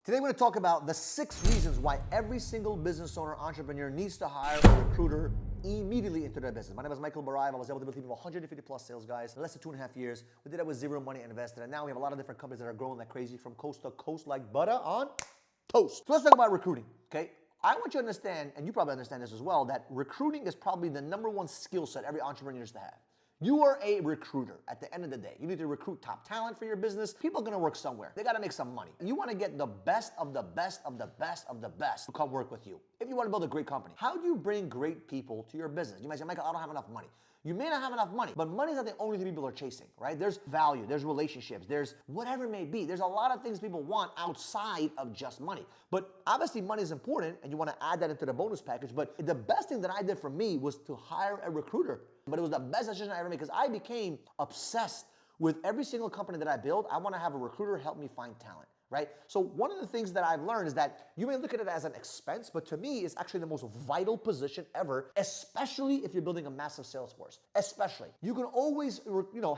Today we're going to talk about the 6 reasons why every single business owner, entrepreneur needs to hire a recruiter immediately into their business. My name is Michael Barayev. I was able to build a team of 150 plus sales guys in less than 2.5 years. We did that with zero money invested, and now we have a lot of different companies that are growing like crazy from coast to coast like butter on toast. So let's talk about recruiting, okay? I want you to understand, and you probably understand this as well, that recruiting is probably the #1 skill set every entrepreneur needs to have. You are a recruiter at the end of the day. You need to recruit top talent for your business. People are gonna work somewhere. They gotta make some money. You wanna get the best of the best of the best of the best to come work with you. If you wanna build a great company, how do you bring great people to your business? You might say, Michael, I don't have enough money. You may not have enough money, but money is not the only thing people are chasing, right? There's value, there's relationships, there's whatever it may be. There's a lot of things people want outside of just money. But obviously money is important and you want to add that into the bonus package. But the best thing that I did for me was to hire a recruiter. But it was the best decision I ever made because I became obsessed with every single company that I build. I want to have a recruiter help me find talent. Right? So one of the things that I've learned is that you may look at it as an expense, but to me, it's actually the most vital position ever, especially if you're building a massive sales force. Especially. You can always,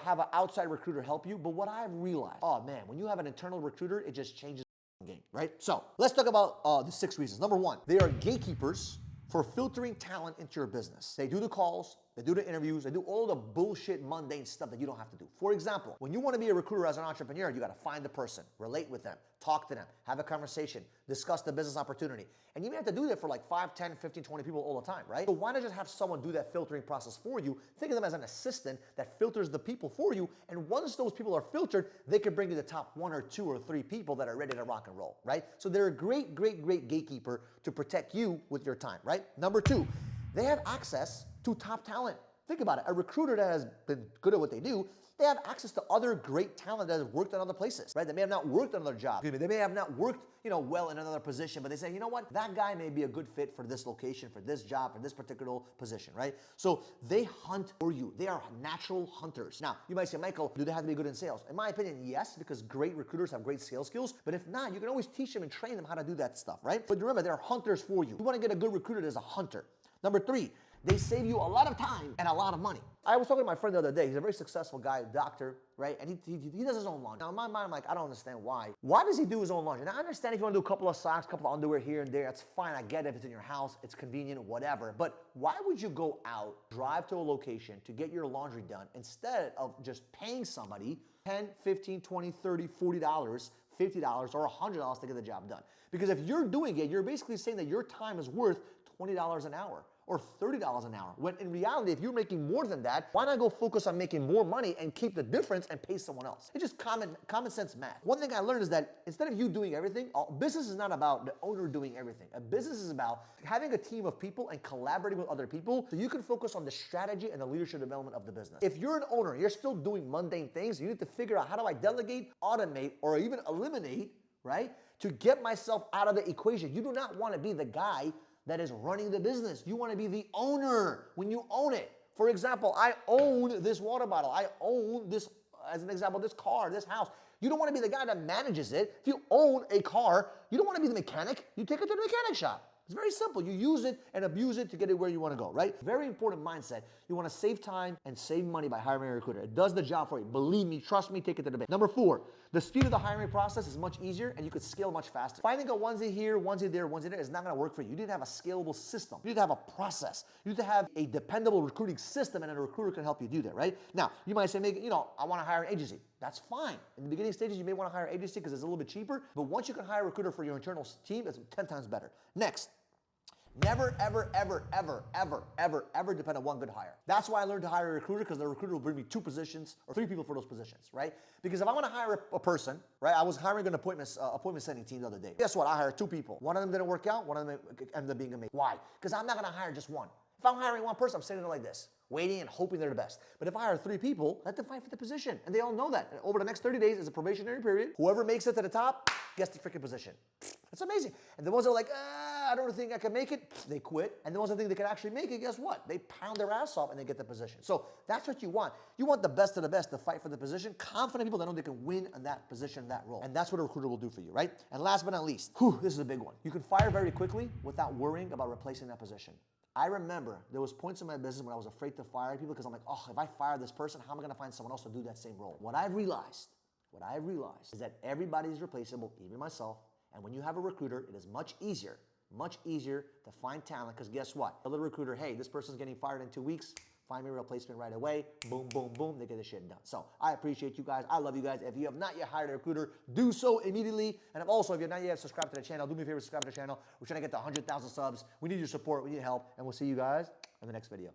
have an outside recruiter help you, but what I've realized, oh man, when you have an internal recruiter, it just changes the game, right? So let's talk about the 6 reasons. #1, they are gatekeepers for filtering talent into your business. They do the calls, they do the interviews, they do all the bullshit, mundane stuff that you don't have to do. For example, when you want to be a recruiter as an entrepreneur, you got to find the person, relate with them, talk to them, have a conversation, discuss the business opportunity. And you may have to do that for like 5, 10, 15, 20 people all the time, right? So why not just have someone do that filtering process for you? Think of them as an assistant that filters the people for you. And once those people are filtered, they can bring you the top 1 or 2 or 3 people that are ready to rock and roll, right? So they're a great, great, great gatekeeper to protect you with your time, right? #2, they have access to top talent. Think about it. A recruiter that has been good at what they do, they have access to other great talent that has worked in other places, right? They may have not worked on another job. They may have not worked, well in another position, but they say, you know what? That guy may be a good fit for this location, for this job, for this particular position, right? So they hunt for you. They are natural hunters. Now, you might say, Michael, do they have to be good in sales? In my opinion, yes, because great recruiters have great sales skills. But if not, you can always teach them and train them how to do that stuff, right? But remember, they're hunters for you. You want to get a good recruiter that's a hunter. #3, they save you a lot of time and a lot of money. I was talking to my friend the other day. He's a very successful guy, a doctor, right? And he does his own laundry. Now, in my mind, I'm like, I don't understand why. Why does he do his own laundry? Now, I understand if you want to do a couple of socks, a couple of underwear here and there, that's fine. I get it if it's in your house, it's convenient, whatever. But why would you go out, drive to a location to get your laundry done instead of just paying somebody $10, $15, $20, $30, $40, $50, or $100 to get the job done? Because if you're doing it, you're basically saying that your time is worth $20 an hour or $30 an hour. When in reality, if you're making more than that, why not go focus on making more money and keep the difference and pay someone else? It's just common sense math. One thing I learned is that instead of you doing everything, business is not about the owner doing everything. A business is about having a team of people and collaborating with other people so you can focus on the strategy and the leadership development of the business. If you're an owner, you're still doing mundane things, you need to figure out how do I delegate, automate, or even eliminate, right, to get myself out of the equation. You do not want to be the guy that is running the business. You want to be the owner when you own it. For example, I own this water bottle. I own this, as an example, this car, this house. You don't want to be the guy that manages it. If you own a car, you don't want to be the mechanic. You take it to the mechanic shop. It's very simple. You use it and abuse it to get it where you want to go, right? Very important mindset. You want to save time and save money by hiring a recruiter. It does the job for you. Believe me, trust me, take it to the bank. #4, the speed of the hiring process is much easier and you could scale much faster. Finding a onesie here, onesie there, onesie there is not going to work for you. You need to have a scalable system. You need to have a process. You need to have a dependable recruiting system, and a recruiter can help you do that, right? Now, you might say, I want to hire an agency. That's fine. In the beginning stages, you may want to hire an agency because it's a little bit cheaper, but once you can hire a recruiter for your internal team, it's 10 times better. Next, never, ever, ever, ever, ever, ever, ever depend on one good hire. That's why I learned to hire a recruiter, because the recruiter will bring me 2 positions or 3 people for those positions, right? Because if I want to hire a person, right? I was hiring an appointment setting team the other day. Guess what? I hired 2 people. One of them didn't work out. One of them ended up being amazing. Why? Because I'm not going to hire just one. If I'm hiring one person, I'm sitting there like this, waiting and hoping they're the best. But if I hire 3 people, let them fight for the position. And they all know that. And over the next 30 days is a probationary period. Whoever makes it to the top gets the freaking position. It's amazing. And the ones that are like, I don't think I can make it, they quit. And the ones that think they can actually make it, guess what? They pound their ass off and they get the position. So that's what you want. You want the best of the best to fight for the position. Confident people that know they can win in that position, that role. And that's what a recruiter will do for you, right? And last but not least, this is a big one. You can fire very quickly without worrying about replacing that position. I remember there was points in my business when I was afraid to fire people because I'm like, if I fire this person, how am I going to find someone else to do that same role? What I realized is that everybody is replaceable, even myself, And when you have a recruiter, it is much easier to find talent, because guess what? A little recruiter, hey, this person's getting fired in 2 weeks, find me a replacement right away. Boom, boom, boom, they get the shit done. So I appreciate you guys. I love you guys. If you have not yet hired a recruiter, do so immediately. And also, if you're not yet subscribed to the channel, do me a favor, subscribe to the channel. We're trying to get to 100,000 subs. We need your support. We need help. And we'll see you guys in the next video.